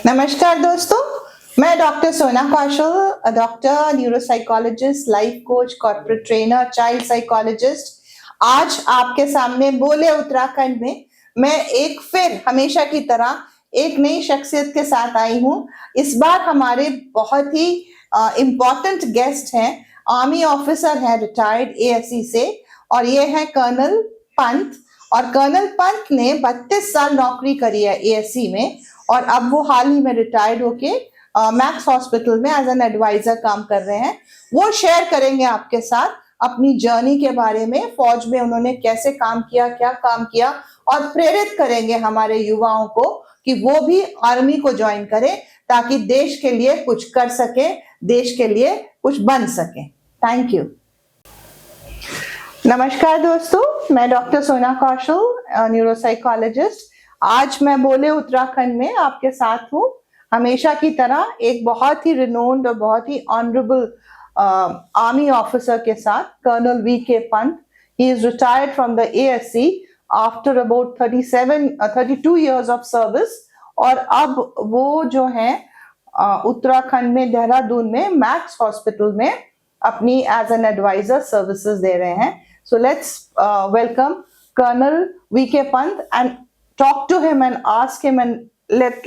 नमस्कार दोस्तों, मैं doctor Sona Kaushal, doctor, neuropsychologist, life coach, corporate trainer, child psychologist. आज आपके सामने बोले उत्तराखंड में मैं एक फिर हमेशा की तरह एक नई शख्सियत के साथ आई हूँ। इस बार हमारे बहुत ही इम्पोर्टेंट गेस्ट हैं, आर्मी ऑफिसर हैं रिटायर्ड एएससी से, और ये है कर्नल पंत। और कर्नल पंत ने 32 साल नौकरी करी है एएससी में, और अब वो हाल ही में रिटायर्ड होके मैक्स हॉस्पिटल में एज एन एडवाइजर काम कर रहे हैं। वो शेयर करेंगे आपके साथ अपनी जर्नी के बारे में, फौज में उन्होंने कैसे काम किया, क्या काम किया, और प्रेरित करेंगे हमारे युवाओं को कि वो भी आर्मी को ज्वाइन करें ताकि देश के लिए कुछ कर सके, देश के लिए कुछ बन सके। Thank you. नमस्कार दोस्तों, मैं डॉक्टर सोना कौशल, न्यूरोसाइकोलॉजिस्ट। आज मैं बोले उत्तराखंड में आपके साथ हूँ, हमेशा की तरह एक बहुत ही रिनोन्ड और बहुत ही ऑनरेबल आर्मी ऑफिसर के साथ, colonel VK Pant. He is retired from the ASC after about 32 years of service, और अब वो जो है उत्तराखंड में देहरादून में मैक्स हॉस्पिटल में अपनी एज एन एडवाइजर सर्विसेज दे रहे हैं। So let's welcome colonel VK Pant and talk to him and ask him and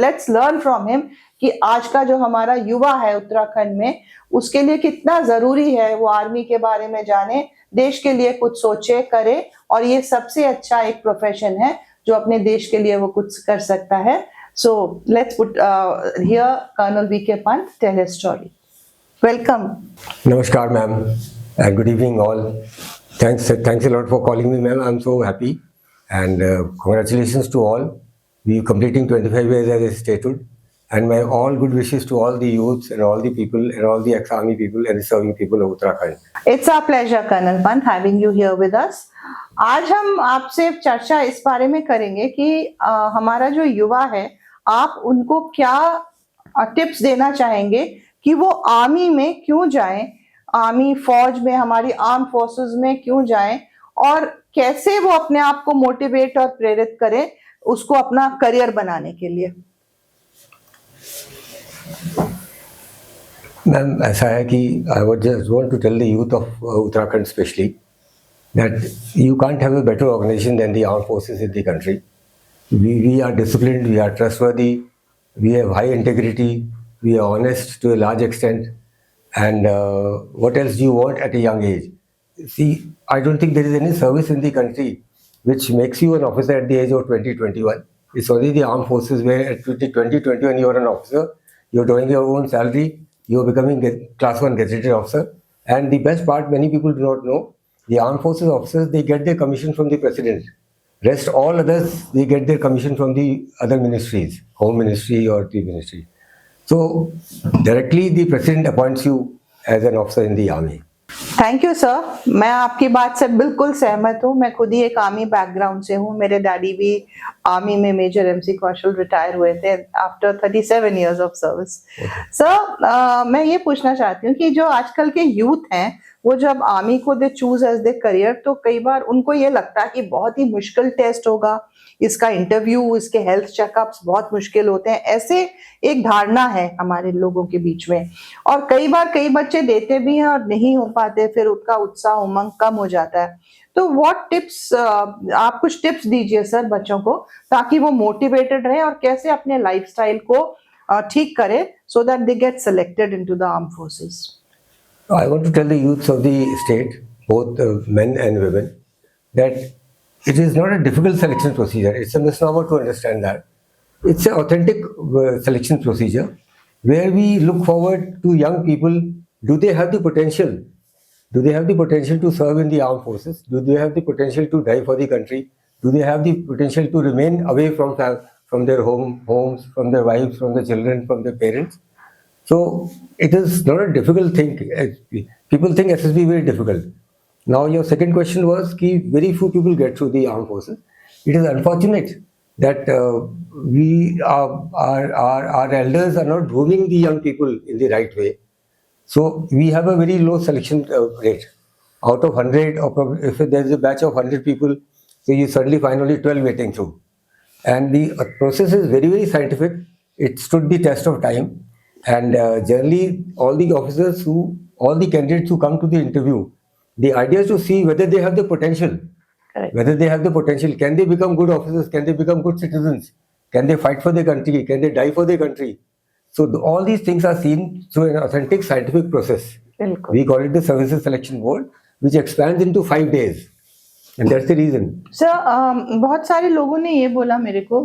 let's learn from him कि आज का जो हमारा युवा है उत्तराखंड में, उसके लिए कितना जरूरी है वो आर्मी के बारे में जाने, देश के लिए कुछ सोचे, करे, और ये सबसे अच्छा एक प्रोफेशन है जो अपने देश के लिए वो कुछ कर सकता है। So let's put here Colonel VK Pant tell his story. Welcome. Namaskar ma'am and good evening all. Thanks a lot for calling me ma'am. I'm so happy. And congratulations to all. We completing 25 years as a statehood, and my all good wishes to all the youths and all the people and all the ex-army people and the serving people of Uttarakhand. It's our pleasure, Colonel Pant, having you here with us. आज हम आपसे चर्चा इस बारे में करेंगे कि हमारा जो युवा है, आप उनको क्या टिप्स देना चाहेंगे कि वो आर्मी में क्यों जाएं, आर्मी फौज में, हमारी आर्म फोर्सेस में क्यों जाएं, और कैसे वो अपने आप को मोटिवेट और प्रेरित करें उसको अपना करियर बनाने के लिए। मैम ऐसा है कि I would just want to tell the youth of Uttarakhand specially that you can't have a better organisation than the arm forces in the country. We are disciplined, we are trustworthy, we have high integrity, we are honest to a large extent, and what else do you want at a young age? See, I don't think there is any service in the country which makes you an officer at the age of 20-21. It's only the armed forces where at 20-21 you are an officer, you're drawing your own salary, you're becoming a class 1 gazetted officer. And the best part, many people do not know, the armed forces officers, they get their commission from the president. Rest all others, they get their commission from the other ministries, home ministry or the ministry. So directly the president appoints you as an officer in the army. Thank you sir, मैं आपकी बात से बिल्कुल सहमत हूँ। मैं खुद ही एक आर्मी बैकग्राउंड से हूँ, मेरे डैडी भी आर्मी में मेजर एमसी कौशल रिटायर हुए थे after 37 years of service. Sir, मैं ये पूछना चाहती हूँ कि जो आजकल के यूथ हैं वो जब आर्मी को they choose as the career, तो कई बार उनको ये लगता है कि बहुत ही मुश्किल टेस्ट होगा, इसका इंटरव्यू, इसके हेल्थ चेकअप्स बहुत मुश्किल होते हैं, ऐसे एक धारणा है हमारे लोगों के बीच में। और कई बार कई बच्चे देते भी हैं और नहीं हो पाते, फिर उनका उत्साह, उमंग कम हो जाता है। तो व्हाट टिप्स, आप कुछ टिप्स दीजिए सर बच्चों को, ताकि वो मोटिवेटेड रहे और कैसे अपने लाइफस्टाइल को ठीक करें so that they get selected into the arm forces. I want to tell the youths of the state, both men and women, that it is not a difficult selection procedure. It's a misnomer to understand that. It's an authentic selection procedure where we look forward to young people. Do they have the potential? Do they have the potential to serve in the armed forces? Do they have the potential to die for the country? Do they have the potential to remain away from their homes, from their wives, from their children, from their parents? So it is not a difficult thing. People think SSB very difficult. Now your second question was कि very few people get through the armed forces. It is unfortunate that our elders are not grooming the young people in the right way. So we have a very low selection rate. Out of 100, or if there is a batch of 100 people, so you suddenly find only 12 getting through. And the process is very, very scientific. it stood the test of time. And generally, all the candidates who come to the interview, the idea is to see whether they have the potential. Correct. Whether they have the potential, can they become good officers? Can they become good citizens? Can they fight for their country? Can they die for their country? So all these things are seen through an authentic scientific process. बिल्कुल. We call it the Services Selection Board, which expands into 5 days. And that's the reason. Sir बहुत सारे लोगों ने ये बोला मेरे को,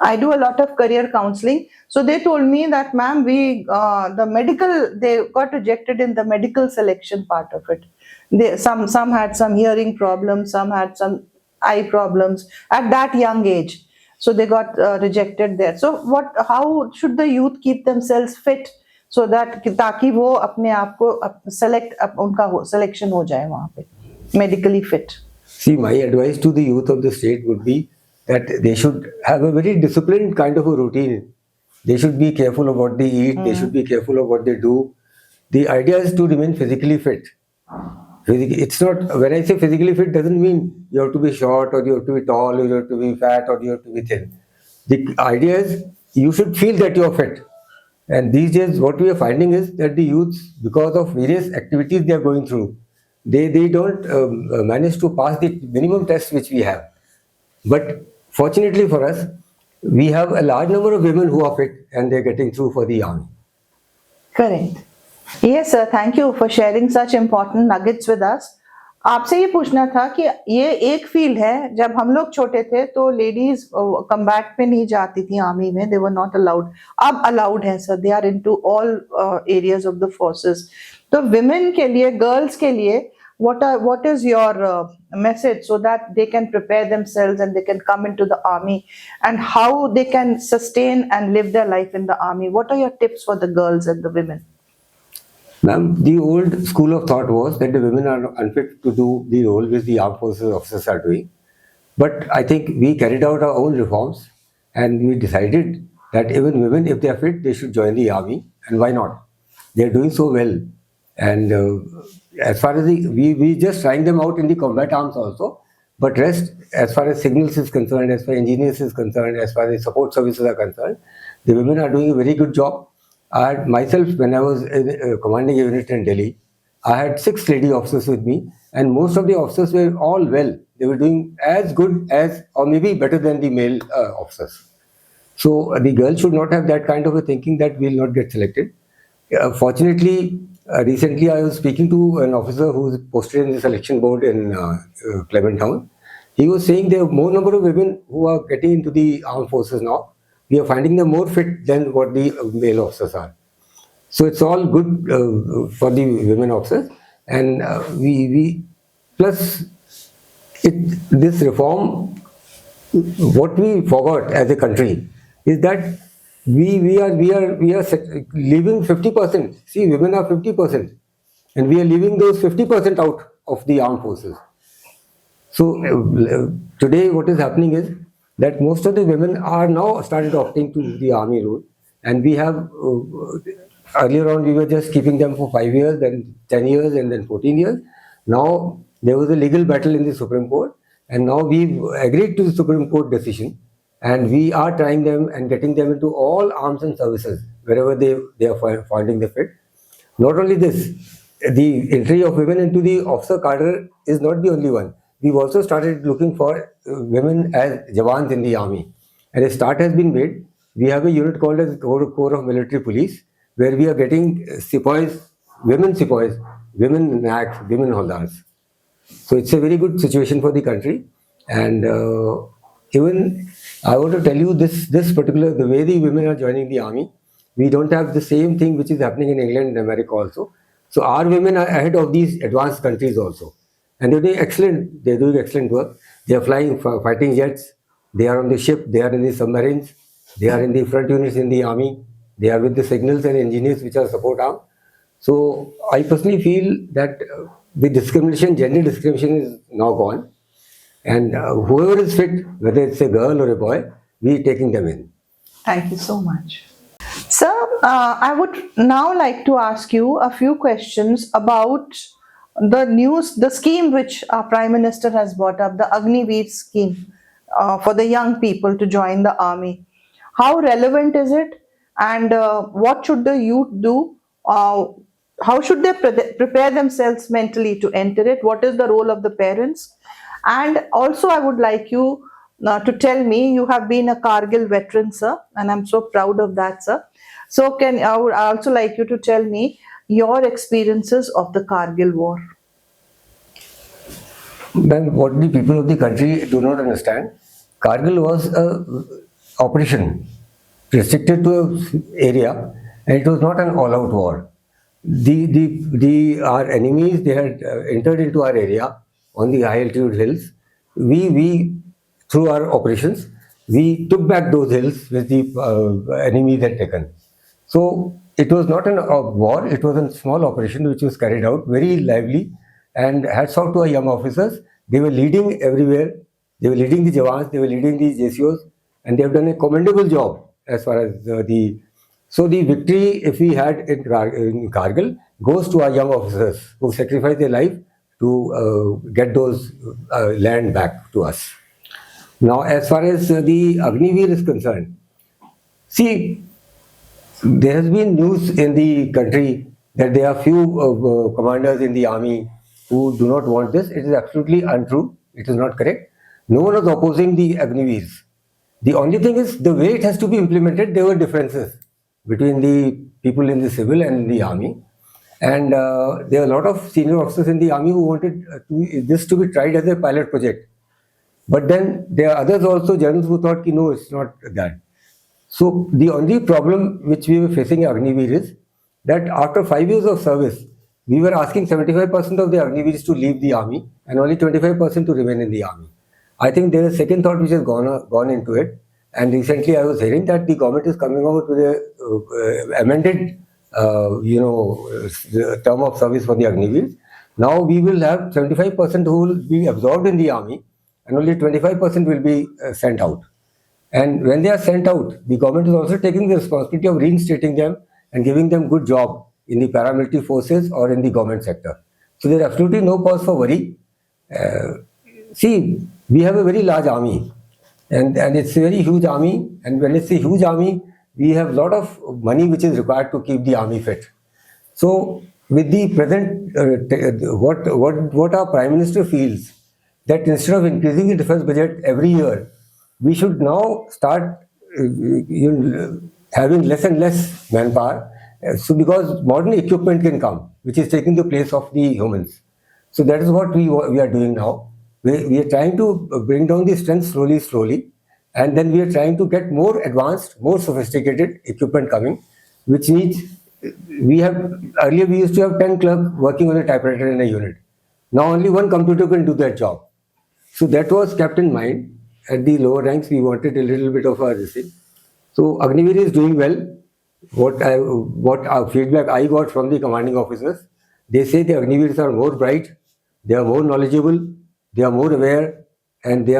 I do a lot of career counselling, so they told me that ma'am we the medical they got rejected in the medical selection part of it. Some had some hearing problems, some had some eye problems at that young age, so they got rejected there. So how should the youth keep themselves fit so that ताकि वो अपने आप को उनका selection हो जाए वहाँ पे medically fit? See, my advice to the youth of the state would be that they should have a very disciplined kind of a routine. They should be careful of what they eat. They should be careful of what they do. The idea is to remain physically fit. It's not, when I say physically fit, doesn't mean you have to be short or you have to be tall or you have to be fat or you have to be thin. The idea is you should feel that you are fit. And these days, what we are finding is that the youths, because of various activities they are going through, they don't manage to pass the minimum tests which we have. But fortunately for us, we have a large number of women who are fit and they're getting through for the army. Correct. Yes, sir. Thank you for sharing such important nuggets with us. आपसे ये पूछना था कि ये एक field है, जब हम लोग छोटे थे तो लेडीज कम्बैट में नहीं जाती थी आर्मी में, दे वर नॉट अलाउड. अब अलाउड है sir, they are into all areas of the forces. तो विमेन के लिए, गर्ल्स के लिए, what is your message so that they can prepare themselves and they can come into the army, and how they can sustain and live their life in the army? What are your tips for the girls and the women? Ma'am, the old school of thought was that the women are unfit to do the role which the armed forces officers are doing. But I think we carried out our own reforms and we decided that even women, if they are fit, they should join the army. And why not? They are doing so well. And as far as we just trying them out in the combat arms also. But rest, as far as signals is concerned, as far as engineers is concerned, as far as support services are concerned, the women are doing a very good job. Myself, when I was commanding a unit in Delhi, I had 6 lady officers with me, and most of the officers were all well. They were doing as good as, or maybe better than the male officers. So the girls should not have that kind of a thinking that we will not get selected. Fortunately, recently I was speaking to an officer who is posted in the selection board in Clement Town. He was saying there are more number of women who are getting into the armed forces now. We are finding them more fit than what the male officers are. So it's all good for the women officers. And we plus this reform, what we forgot as a country is that we are leaving 50%. See, women are 50%, and we are leaving those 50% out of the armed forces. So today, what is happening is that most of the women are now started opting to the army role, and we have earlier on we were just keeping them for 5 years, then 10 years, and then 14 years. Now there was a legal battle in the Supreme Court, and now we've agreed to the Supreme Court decision, and we are trying them and getting them into all arms and services wherever they are finding the fit. Not only this, the entry of women into the officer cadre is not the only one. We've also started looking for women as Jawans in the army, and a start has been made. We have a unit called as Corps of Military Police, where we are getting sepoys, women NACs, women Haldars. So it's a very good situation for the country, and even I want to tell you this particular, the way the women are joining the army, we don't have the same thing which is happening in England and America also. So our women are ahead of these advanced countries also. And they're doing excellent work. They are flying fighting jets. They are on the ship. They are in the submarines. They are in the front units in the army. They are with the signals and engineers which are support arm. So I personally feel that the gender discrimination is now gone. And whoever is fit, whether it's a girl or a boy, we are taking them in. Thank you so much. Sir, I would now like to ask you a few questions about the scheme which our Prime Minister has brought up, the Agniveer scheme for the young people to join the army. How relevant is it? And what should the youth do? How should they prepare themselves mentally to enter it? What is the role of the parents? And also, I would like you to tell me, you have been a Kargil veteran, sir, and I'm so proud of that, sir. So, I would also like you to tell me your experiences of the Kargil war. Then what the people of the country do not understand, Kargil was a operation restricted to an area, and it was not an all-out war. Our enemies, they had entered into our area on the high altitude hills. We through our operations, we took back those hills which the enemies had taken. So it was not a war, it was a small operation which was carried out very lively, and hats off to our young officers. They were leading everywhere, they were leading the Jawans, they were leading the JCOs, and they have done a commendable job as far as so the victory, if we had in Kargil, goes to our young officers who sacrificed their life to get those land back to us. Now, as far as the Agniveer is concerned, see, there has been news in the country that there are few commanders in the army who do not want this. It is absolutely untrue. It is not correct. No one is opposing the Agniveers. The only thing is the way it has to be implemented, there were differences between the people in the civil and the army. And there are a lot of senior officers in the army who wanted this to be tried as a pilot project. But then there are others also, generals who thought, no, it's not that. So the only problem which we were facing in Agniveer is that after 5 years of service, we were asking 75% of the Agniveers to leave the army and only 25% to remain in the army. I think there is a second thought which has gone into it. And recently I was hearing that the government is coming out with a amended term of service for the Agniveers. Now we will have 75% who will be absorbed in the army and only 25% will be sent out. And when they are sent out, the government is also taking the responsibility of reinstating them and giving them good job in the paramilitary forces or in the government sector. So there is absolutely no cause for worry. See, we have a very large army, and it's a very huge army. And when it's a huge army, we have a lot of money which is required to keep the army fit. So with the present, what our Prime Minister feels, that instead of increasing the defense budget every year, we should now start having less and less manpower. So because modern equipment can come, which is taking the place of the humans. So that is what we are doing now. We are trying to bring down the strength slowly, and then we are trying to get more advanced, more sophisticated equipment coming, which needs, earlier we used to have 10 clerks working on a typewriter in a unit. Now only one computer can do that job. So that was kept in mind. At the lower ranks, we wanted a little bit of a thing. So Agniveer is doing well. What our feedback I got from the commanding officers, they say the Agniveers are more bright, they are more knowledgeable, they are more aware, and they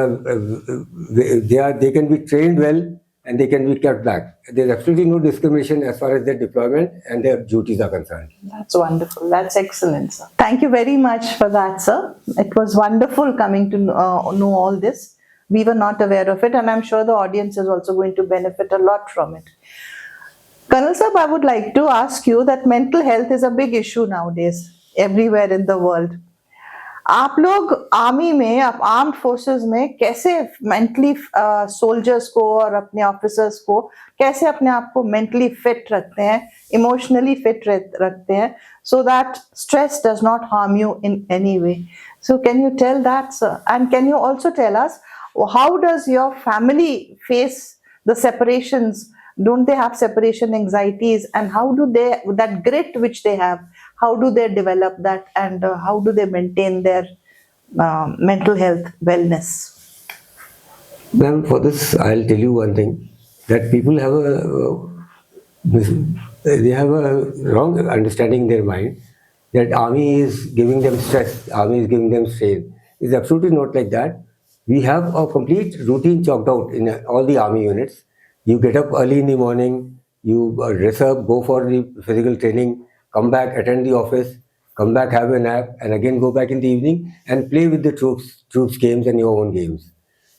can be trained well and they can be kept back. There is absolutely no discrimination as far as their deployment and their duties are concerned. That's wonderful. That's excellent, sir. Thank you very much for that, sir. It was wonderful coming to know all this. We were not aware of it, and I'm sure the audience is also going to benefit a lot from it. Colonel Sahab, I would like to ask you that mental health is a big issue nowadays, everywhere in the world. आप लोग army में, आप armed forces में कैसे mentally soldiers को और अपने officers को कैसे अपने आप को मेंटली फिट रखते हैं, इमोशनली फिट रखते हैं, so that stress does not harm you in any way? So can you tell that, sir? And can you also tell us, how does your family face the separations? Don't they have separation anxieties? And how do they, that grit which they have, how do they develop that, and how do they maintain their mental health wellness? Ma'am, for this, I'll tell you one thing, that people have a wrong understanding in their mind that army is giving them stress, army is giving them strain. It's absolutely not like that. We have a complete routine chalked out in all the army units. You get up early in the morning, you dress up, go for the physical training, come back, attend the office, come back, have a nap, and again go back in the evening and play with the troops games and your own games.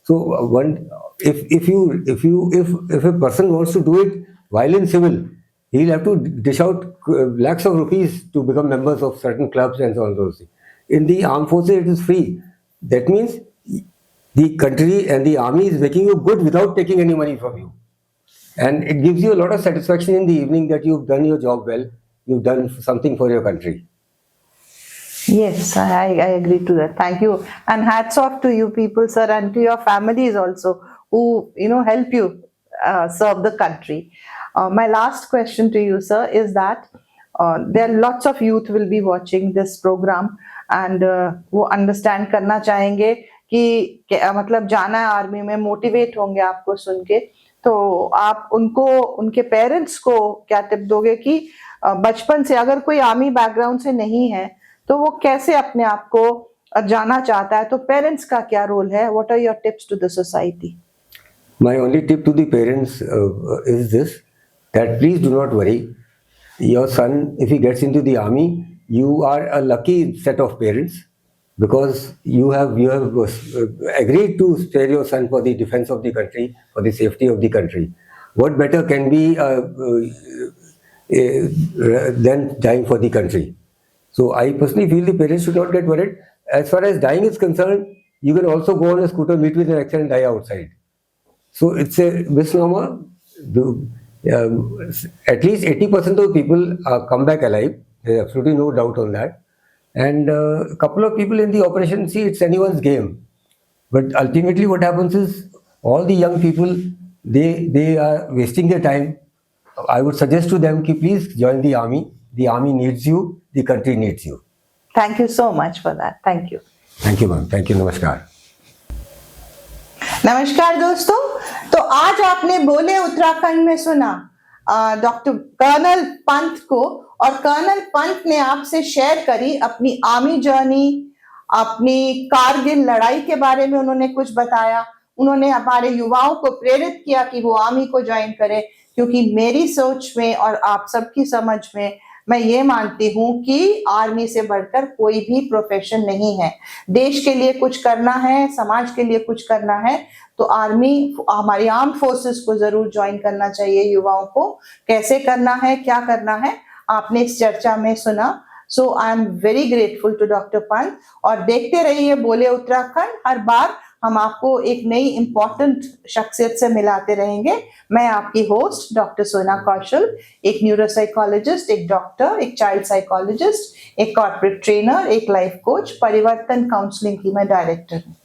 So if a person wants to do it while in civil, he'll have to dish out lakhs of rupees to become members of certain clubs and so on those things. In the armed forces, it is free. That means the country and the army is making you good without taking any money from you. And it gives you a lot of satisfaction in the evening that you've done your job well, you've done something for your country. Yes, I agree to that. Thank you. And hats off to you people, sir, and to your families also who, help you serve the country. My last question to you, sir, is that there are lots of youth will be watching this program and वो understand करना चाहेंगे कि मतलब जाना है army में, motivate होंगे आपको सुन के, तो आप उनको उनके पेरेंट्स को क्या टिप दोगे कि बचपन से अगर कोई आर्मी बैकग्राउंड से नहीं है तो वो कैसे अपने आप को जाना चाहता है, तो पेरेंट्स का क्या रोल है? What are your tips to the society? My only tip to the parents is this, that please do not worry. Your son, if he gets into the army, you are a lucky set of parents because you have agreed to spare your son for the defense of the country, for the safety of the country. What better can be than dying for the country? So I personally feel the parents should not get worried. As far as dying is concerned, you can also go on a scooter, meet with an accident, die outside. So it's a misnomer. At least 80% of people come back alive. There's absolutely no doubt on that. And a couple of people in the operation, see, it's anyone's game. But ultimately what happens is all the young people, they are wasting their time. I would suggest to them, please join the army. The army needs you. The country needs you. Thank you so much for that. Thank you. Thank you, ma'am. Thank you. Namaskar. नमस्कार दोस्तों, तो आज आपने बोले उत्तराखंड में सुना doctor colonel Pant को, और कर्नल पंत ने आपसे शेयर करी अपनी आर्मी जर्नी, अपनी कारगिल लड़ाई के बारे में उन्होंने कुछ बताया। उन्होंने हमारे युवाओं को प्रेरित किया कि वो आर्मी को ज्वाइन करें, क्योंकि मेरी सोच में और आप सबकी समझ में मैं ये मानती हूँ कि आर्मी से बढ़कर कोई भी प्रोफेशन नहीं है। देश के लिए कुछ करना है, समाज के लिए कुछ करना है, तो आर्मी, हमारी आर्म फोर्सेस को जरूर ज्वाइन करना चाहिए युवाओं को। कैसे करना है, क्या करना है, आपने इस चर्चा में सुना। So I am very grateful to doctor Pant, और देखते रहिए बोले उत्तराखंड। हर बार हम आपको एक नई इंपॉर्टेंट शख्सियत से मिलाते रहेंगे। मैं आपकी होस्ट डॉक्टर सोना कौशल, एक न्यूरोसाइकोलॉजिस्ट, एक डॉक्टर, एक चाइल्ड साइकोलॉजिस्ट, एक कॉर्पोरेट ट्रेनर, एक लाइफ कोच, परिवर्तन काउंसलिंग की मैं डायरेक्टर हूँ।